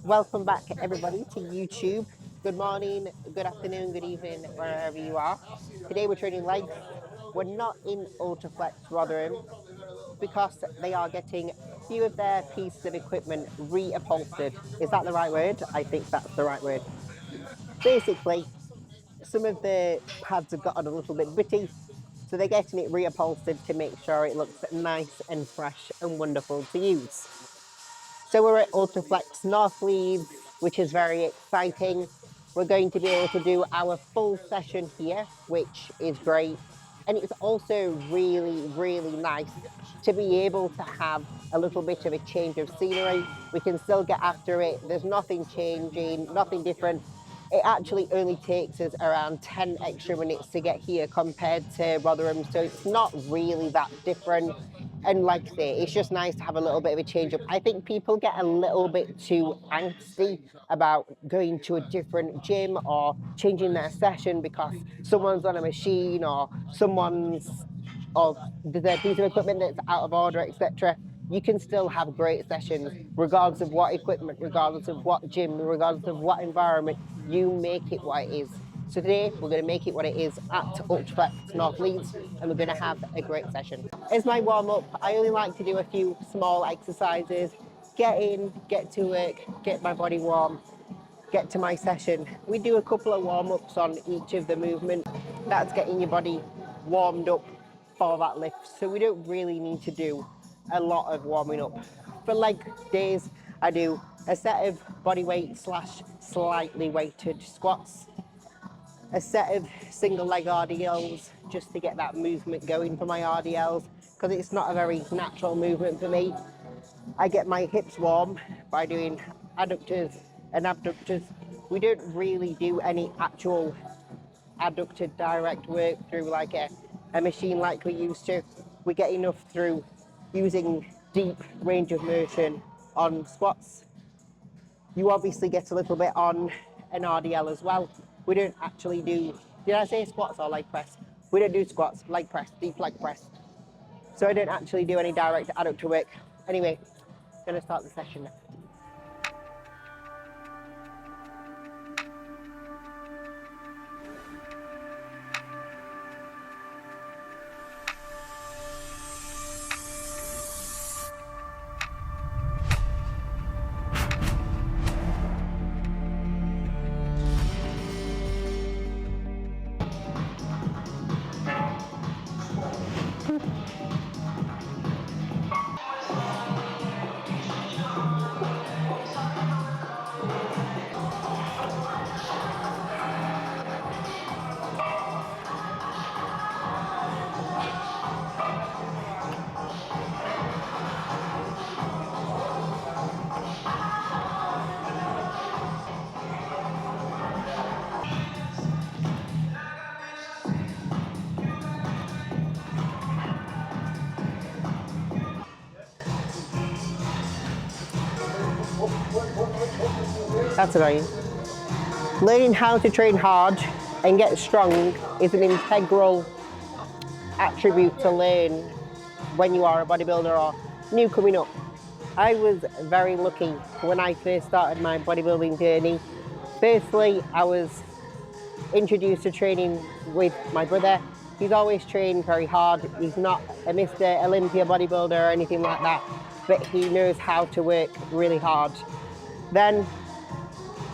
Welcome back everybody to YouTube. Good morning, good afternoon, good evening, wherever you are. Today we're training legs. We're not in UltraFlex Rotherham because they are getting a few of their pieces of equipment reupholstered. Is that the right word? I think that's the right word. Basically, some of the pads have gotten a little bit bitty, so they're getting it reupholstered to make sure it looks nice and fresh and wonderful to use. So we're at UltraFlex North Leeds, which is very exciting. We're going to be able to do our full session here, which is great. And it's also really nice to be able to have a little bit of a change of scenery. We can still get after it. There's nothing changing, nothing different. It actually only takes us around 10 extra minutes to get here compared to Rotherham. So it's not really that different. And like I say, it's just nice to have a little bit of a change up. I think people get a little bit too angsty about going to a different gym or changing their session because someone's on a machine or there's a piece of equipment that's out of order, etc. You can still have great sessions regardless of what equipment, regardless of what gym, regardless of what environment. You make it what it is. So today we're going to make it what it is at UltraFlex North Leeds, and we're going to have a great session. As my warm-up, I only like to do a few small exercises, get in, get to work, get my body warm, get to my session. We do a couple of warm-ups on each of the movements. That's getting your body warmed up for that lift. So we don't really need to do a lot of warming up. For leg days, I do a set of body weight / slightly weighted squats, a set of single leg RDLs just to get that movement going for my RDLs because it's not a very natural movement for me. I get my hips warm by doing adductors and abductors. We don't really do any actual adducted direct work through like a machine like we used to. We get enough through using deep range of motion on squats. You obviously get a little bit on an RDL as well. We don't actually do, did I say squats or leg press? We don't do squats, leg press, deep leg press. So I don't actually do any direct adductor work. Anyway, gonna start the session now. That's annoying. Learning how to train hard and get strong is an integral attribute to learn when you are a bodybuilder or new coming up. I was very lucky when I first started my bodybuilding journey. Firstly, I was introduced to training with my brother. He's always trained very hard. He's not a Mr. Olympia bodybuilder or anything like that, but he knows how to work really hard. Then,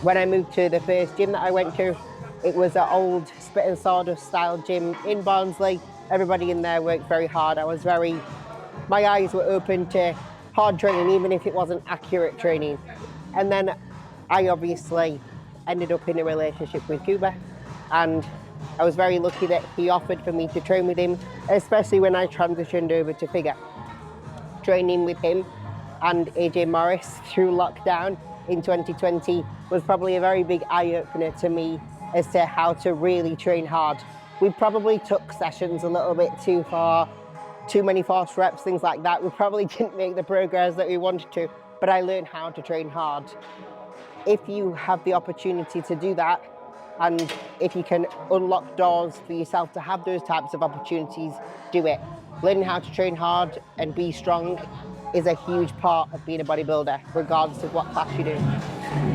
when I moved to the first gym that I went to, it was an old spit and sawdust style gym in Barnsley. Everybody in there worked very hard. My eyes were open to hard training, even if it wasn't accurate training. And then I obviously ended up in a relationship with Kuba, and I was very lucky that he offered for me to train with him, especially when I transitioned over to figure. Training with him and AJ Morris through lockdown in 2020 was probably a very big eye-opener to me as to how to really train hard. We probably took sessions a little bit too far, too many forced reps, things like that. We probably didn't make the progress that we wanted to, but I learned how to train hard. If you have the opportunity to do that, and if you can unlock doors for yourself to have those types of opportunities, do it. Learning how to train hard and be strong is a huge part of being a bodybuilder, regardless of what class you do.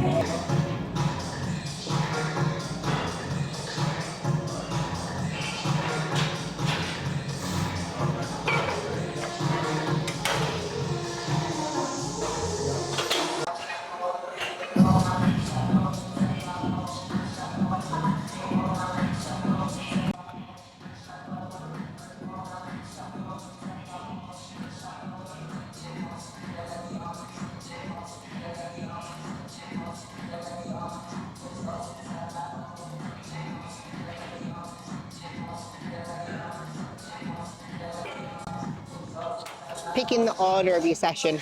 picking the order of your session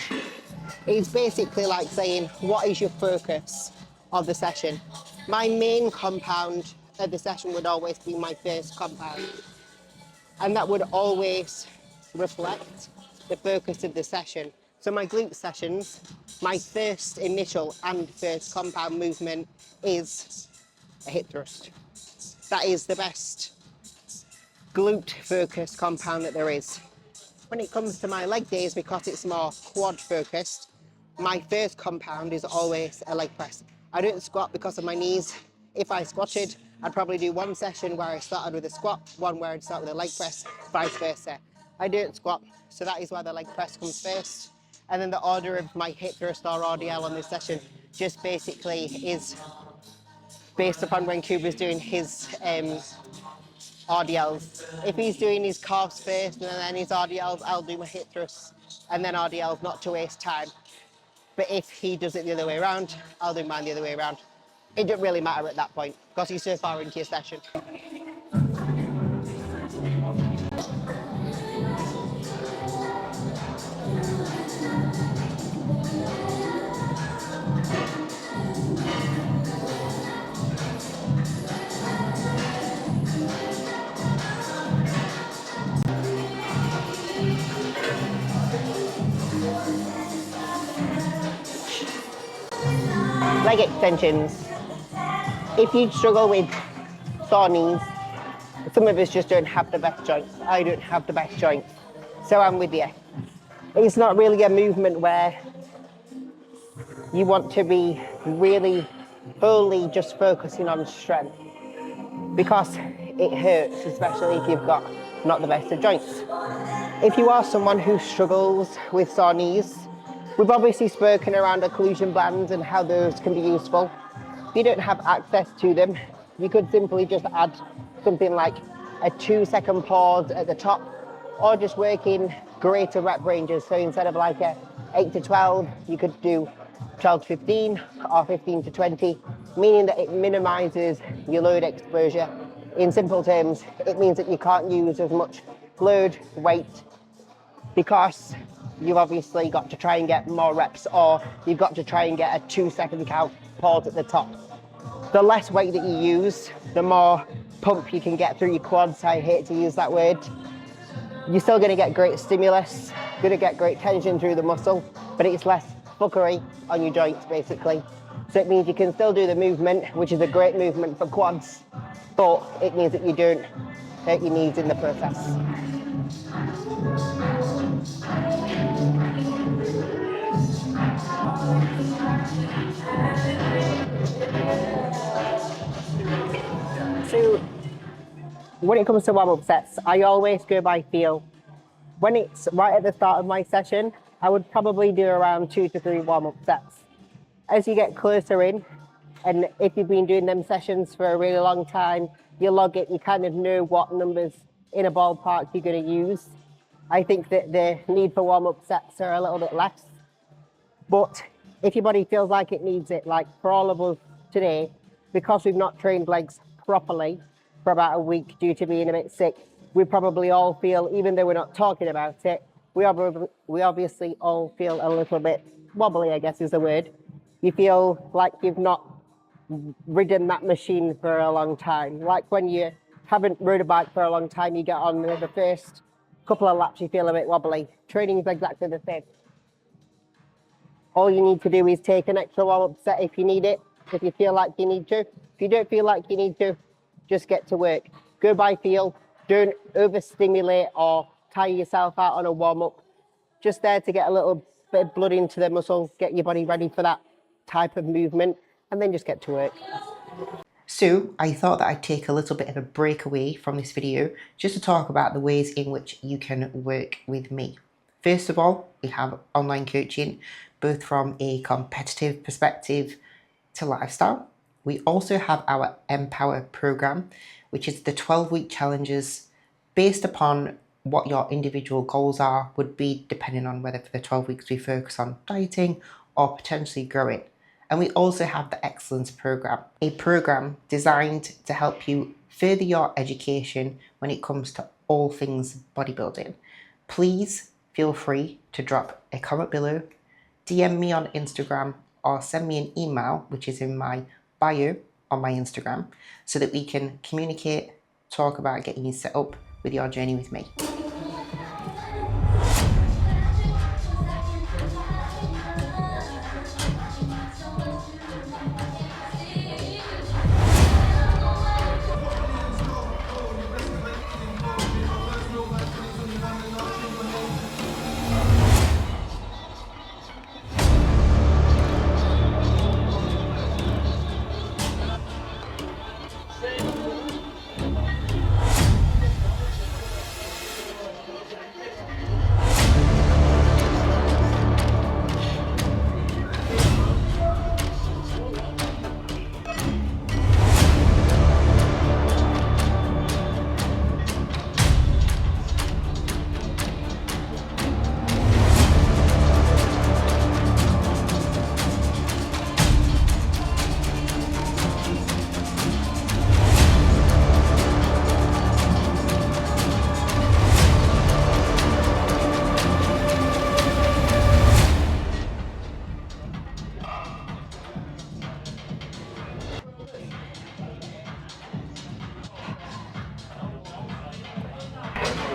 is basically like saying, what is your focus of the session? My main compound of the session would always be my first compound, and that would always reflect the focus of the session. So my glute sessions, my first initial and first compound movement is a hip thrust. That is the best glute focused compound that there is. When it comes to my leg days, because it's more quad focused, my first compound is always a leg press. I don't squat because of my knees. If I squatted, I'd probably do one session where I started with a squat, one where I'd start with a leg press, vice versa. I don't squat, so that is why the leg press comes first. And then the order of my hip thrust or RDL on this session just basically is based upon when Kuba's doing his RDLs. If he's doing his calves first and then his RDLs, I'll do my hip thrusts and then RDLs, not to waste time. But if he does it the other way around, I'll do mine the other way around. It doesn't really matter at that point because you're so far into your session. Leg extensions. If you struggle with sore knees, some of us just don't have the best joints. I don't have the best joints, so I'm with you. It's not really a movement where you want to be really wholly just focusing on strength, because it hurts, especially if you've got not the best of joints. If you are someone who struggles with sore knees, we've obviously spoken around occlusion bands and how those can be useful. If you don't have access to them, you could simply just add something like a 2-second pause at the top, or just working greater rep ranges. So instead of like a 8 to 12, you could do 12 to 15 or 15 to 20, meaning that it minimizes your load exposure. In simple terms, it means that you can't use as much load weight because you've obviously got to try and get more reps, or you've got to try and get a 2-second count pause at the top. The less weight that you use, the more pump you can get through your quads. I hate to use that word. You're still going to get great stimulus, going to get great tension through the muscle, but it's less fuckery on your joints basically. So it means you can still do the movement, which is a great movement for quads, but it means that you don't hurt your knees in the process. So when it comes to warm-up sets, I always go by feel. When it's right at the start of my session, I would probably do around 2 to 3 warm-up sets. As you get closer in, and if you've been doing them sessions for a really long time, you log it, you kind of know what numbers in a ballpark you're going to use. I think that the need for warm-up sets are a little bit less. But if your body feels like it needs it, like for all of us today, because we've not trained legs properly for about a week due to being a bit sick, we probably all feel, even though we're not talking about it, we obviously all feel a little bit wobbly, I guess is the word. You feel like you've not ridden that machine for a long time. Like when you haven't rode a bike for a long time, you get on the first couple of laps, you feel a bit wobbly. Training is exactly the same. All you need to do is take an extra warm-up set if you need it, if you feel like you need to. If you don't feel like you need to, just get to work. Go by feel. Don't overstimulate or tire yourself out on a warm-up. Just there to get a little bit of blood into the muscle, get your body ready for that type of movement, and then just get to work. So I thought that I'd take a little bit of a break away from this video just to talk about the ways in which you can work with me. First of all, we have online coaching, both from a competitive perspective to lifestyle. We also have our Empower program, which is the 12-week challenges based upon what your individual goals are, would be depending on whether for the 12 weeks we focus on dieting or potentially growing. And we also have the Excellence program, a program designed to help you further your education when it comes to all things bodybuilding. Please feel free to drop a comment below, DM me on Instagram, or send me an email, which is in my bio on my Instagram, so that we can communicate, talk about getting you set up with your journey with me.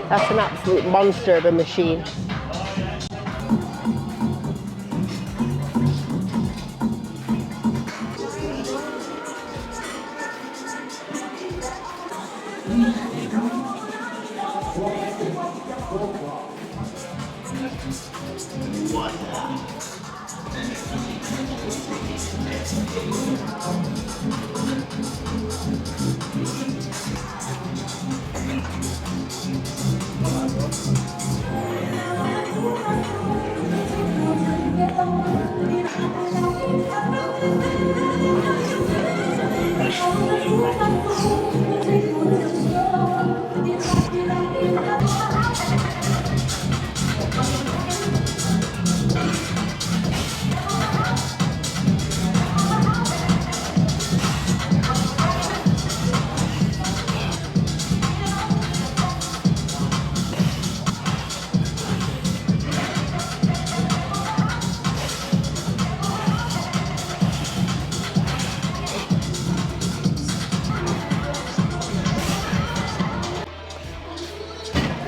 That's an absolute monster of a machine.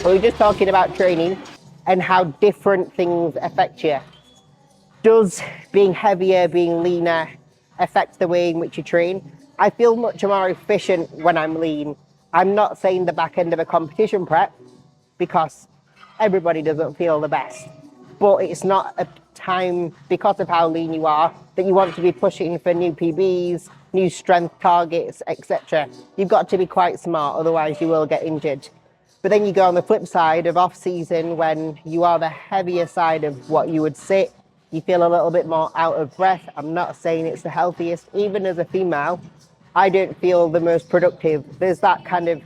We were just talking about training and how different things affect you. Does being heavier, being leaner affect the way in which you train? I feel much more efficient when I'm lean. I'm not saying the back end of a competition prep, because everybody doesn't feel the best. But it's not a time, because of how lean you are, that you want to be pushing for new PBs, new strength targets, etc. You've got to be quite smart, otherwise you will get injured. But then you go on the flip side of off season, when you are the heavier side of what you would sit, you feel a little bit more out of breath. I'm not saying it's the healthiest. Even as a female, I don't feel the most productive. There's that kind of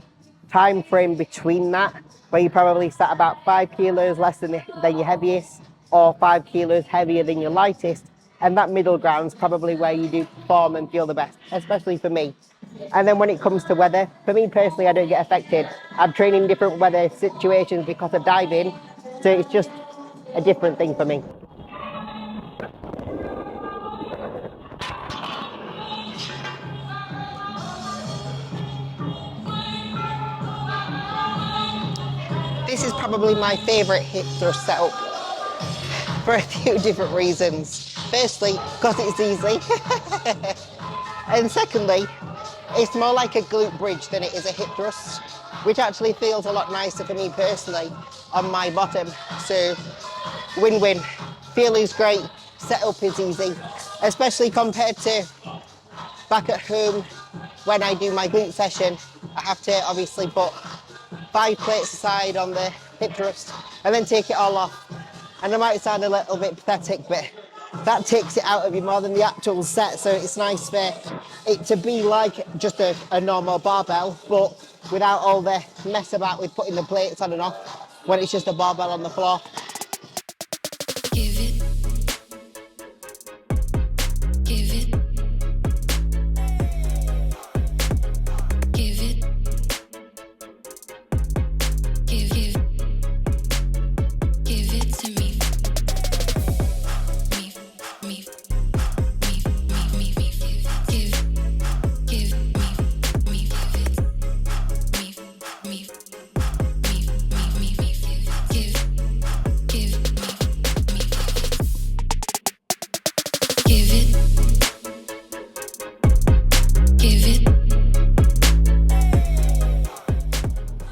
time frame between that, where you probably sat about 5 kilos less than your heaviest, or 5 kilos heavier than your lightest. And that middle ground's probably where you do perform and feel the best, especially for me. And then when it comes to weather, for me personally, I don't get affected. I'm training different weather situations because of diving, so it's just a different thing for me. This is probably my favourite hip thrust setup for a few different reasons. Firstly, because it's easy. And secondly, it's more like a glute bridge than it is a hip thrust, which actually feels a lot nicer for me personally on my bottom. So win-win. Feel is great, setup is easy, especially compared to back at home when I do my glute session. I have to obviously put 5 plates aside on the hip thrust and then take it all off. And it might sound a little bit pathetic, but that takes it out of you more than the actual set, so it's nice for it to be like just a normal barbell, but without all the mess about with putting the plates on and off when it's just a barbell on the floor. Give it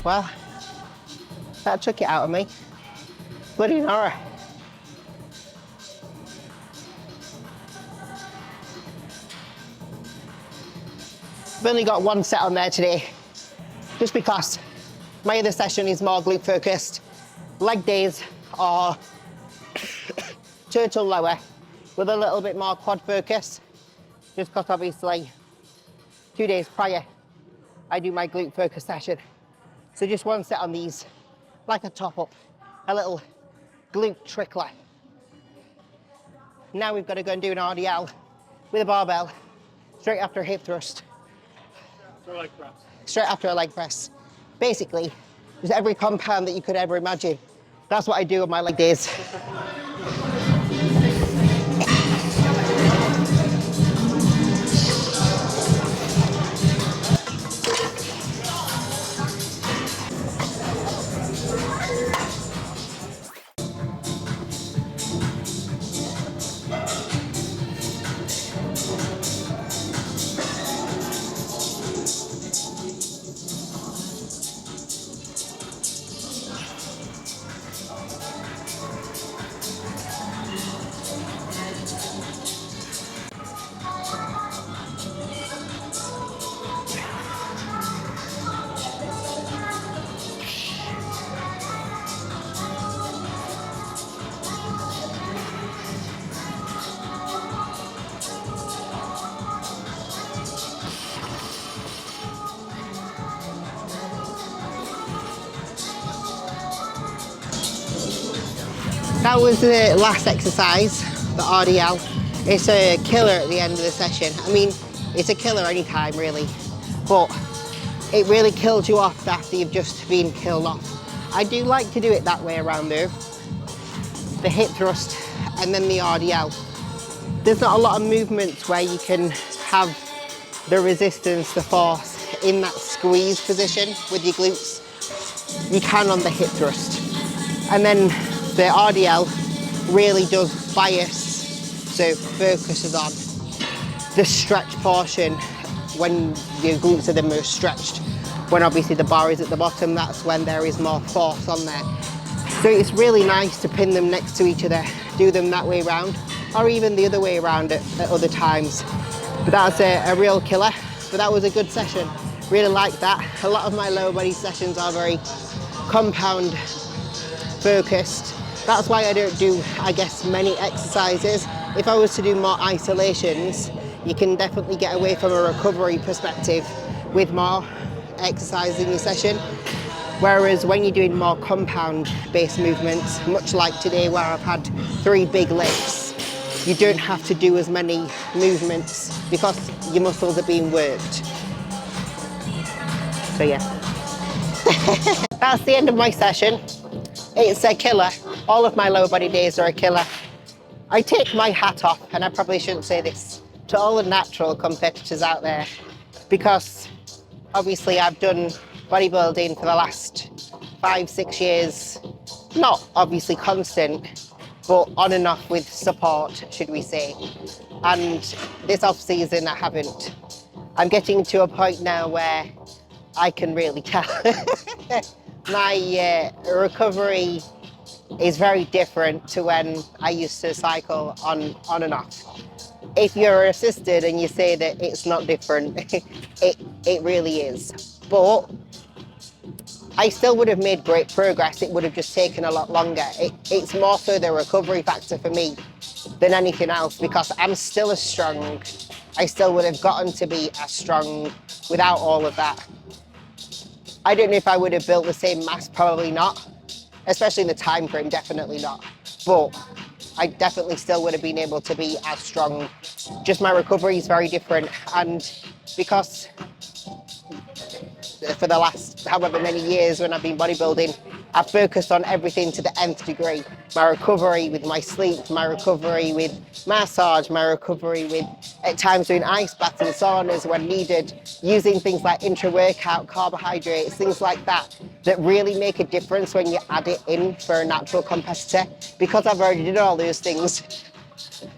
Well, that took it out of me. Bloody horror. I've only got one set on there today, just because my other session is more glute focused. Leg days are total lower with a little bit more quad focus, just because obviously 2 days prior I do my glute focus session. So just one set on these, like a top up, a little glute trickler. Now we've got to go and do an RDL with a barbell straight after a hip thrust. Straight after a leg press. Basically, just every compound that you could ever imagine. That's what I do on my leg days. That was the last exercise, the RDL. It's a killer at the end of the session. I mean, it's a killer anytime really, but it really kills you off after you've just been killed off. I do like to do it that way around though. The hip thrust and then the RDL. There's not a lot of movements where you can have the resistance, the force in that squeeze position with your glutes. You can on the hip thrust. And then the RDL really does bias, so it focuses on the stretch portion when your glutes are the most stretched. When obviously the bar is at the bottom, that's when there is more force on there. So it's really nice to pin them next to each other, do them that way around, or even the other way around at other times. But that's a real killer. But that was a good session. Really liked that. A lot of my lower body sessions are very compound focused. That's why I don't do, I guess, many exercises. If I was to do more isolations, you can definitely get away from a recovery perspective with more exercise in your session. Whereas when you're doing more compound-based movements, much like today where I've had 3 big lifts, you don't have to do as many movements because your muscles are being worked. So yeah. That's the end of my session. It's a killer. All of my lower body days are a killer. I take my hat off, and I probably shouldn't say this, to all the natural competitors out there, because obviously I've done bodybuilding for the last 5-6 years, not obviously constant, but on and off with support, should we say. And this off season I haven't. I'm getting to a point now where I can really tell. My recovery is very different to when I used to cycle on and off. If you're assisted and you say that it's not different, it really is. But I still would have made great progress. It would have just taken a lot longer. It's more so the recovery factor for me than anything else, because I'm still as strong. I still would have gotten to be as strong without all of that. I don't know if I would have built the same mass, probably not. Especially in the time frame, definitely not. But I definitely still would have been able to be as strong. Just my recovery is very different. And because for the last however many years when I've been bodybuilding, I've focused on everything to the nth degree. My recovery with my sleep, my recovery with massage, my recovery with at times doing ice baths and saunas when needed, using things like intra-workout carbohydrates, things like that, that really make a difference when you add it in for a natural competitor. Because I've already done all those things,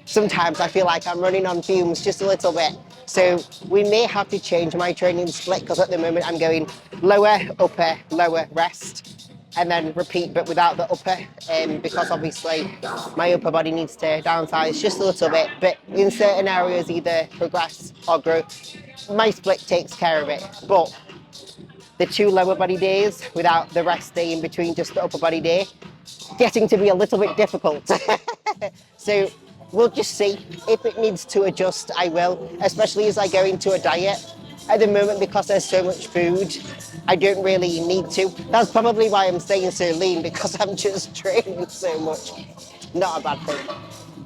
sometimes I feel like I'm running on fumes just a little bit. So we may have to change my training split because at the moment I'm going lower, upper, lower, rest, and then repeat, but without the upper, because obviously my upper body needs to downsize just a little bit, but in certain areas either progress or grow. My split takes care of it, but the 2 lower body days without the rest day in between, just the upper body day, getting to be a little bit difficult. So we'll just see. If it needs to adjust, I will, especially as I go into a diet. At the moment, because there's so much food, I don't really need to. That's probably why I'm staying so lean, because I'm just training so much. Not a bad thing.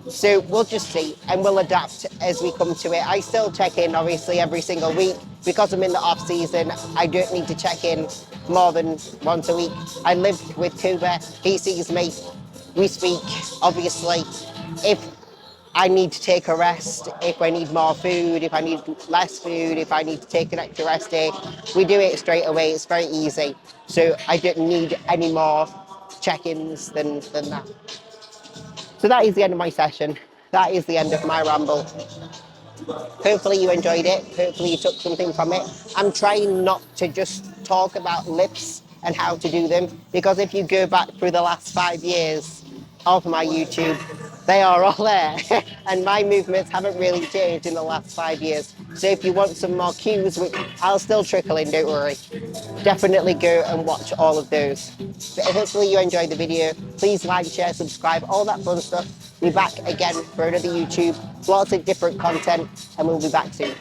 So we'll just see, and we'll adapt as we come to it. I still check in, obviously, every single week. Because I'm in the off season, I don't need to check in more than once a week. I live with Kuba, he sees me, we speak, obviously. If I need to take a rest, if I need more food, if I need less food, if I need to take an extra rest day, we do it straight away. It's very easy. So I don't need any more check-ins than that. So that is the end of my session. That is the end of my ramble. Hopefully you enjoyed it. Hopefully you took something from it. I'm trying not to just talk about lifts and how to do them, because if you go back through the last 5 years of my YouTube, they are all there. And my movements haven't really changed in the last 5 years. So if you want some more cues, which I'll still trickle in, don't worry, definitely go and watch all of those. But hopefully you enjoyed the video. Please like, share, subscribe, all that fun stuff. We'll be back again for another YouTube, lots of different content, and we'll be back soon.